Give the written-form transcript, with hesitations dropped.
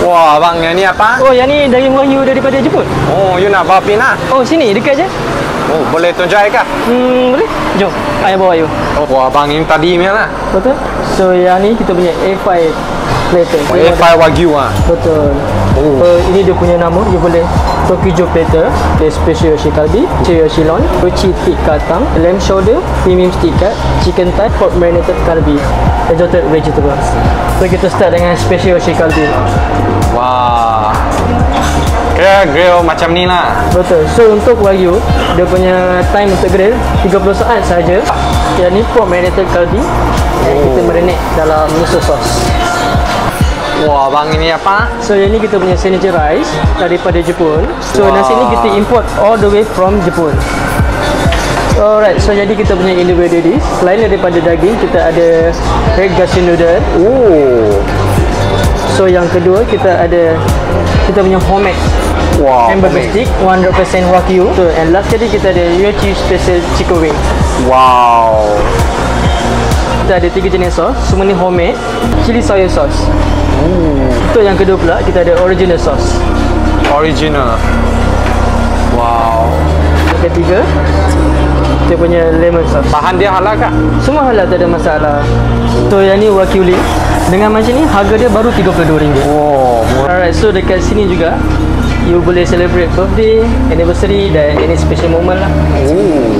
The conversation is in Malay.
Wah, abang, yang ni apa? Oh, yang ni daging wagyu daripada Jepun. Oh, you nak bawa nak? Oh, sini dekat je. Oh, boleh tunjuk kah? Boleh. Jom, ayah bawa you. Oh, wah, abang, ini tadi punya lah. Betul. So, yang ni kita punya A5 platter. Oh, A5 Wagyu ah. Betul. Oh. Ini dia punya nama. You boleh Tokijo platter, dia special yoshi kalbi, yoshi loin, uchi tikka tang, lamb shoulder, premium stick cut, chicken thigh, pork marinated kalbi, exotic vegetables. So kita start dengan special yoshi kalbi. Wah. Kira grill macam ni lah. Betul. So untuk wagyu, dia punya time untuk grill 30 saat saja. Yang ni pork marinated kalbi. Kita marinate dalam miso sauce. Wah, abang, ini apa? So yang ni kita punya signature rice daripada Jepun. So nasi ni kita import all the way from Jepun. Alright, so jadi kita punya individual dish. Selain daripada daging, kita ada regashi noodle. Oh. So yang kedua kita ada kita punya homemade hamburger stick 100% wagyu. So and last kali kita ada Yoichi special chicken wing. Wow. Kita ada 3 jenis sauce. Semua ni homemade. Chili soy sauce. Untuk yang kedua pula kita ada original sauce. Original. Wow. Yang ketiga kita punya lemon sauce. Bahan dia halal kah? Semua halal, tak ada masalah. So yang ni wagyu ling. Dengan macam ni harga dia baru RM32. Oh. Alright, so dekat sini juga you boleh celebrate birthday, anniversary dan any special moment lah. Oh.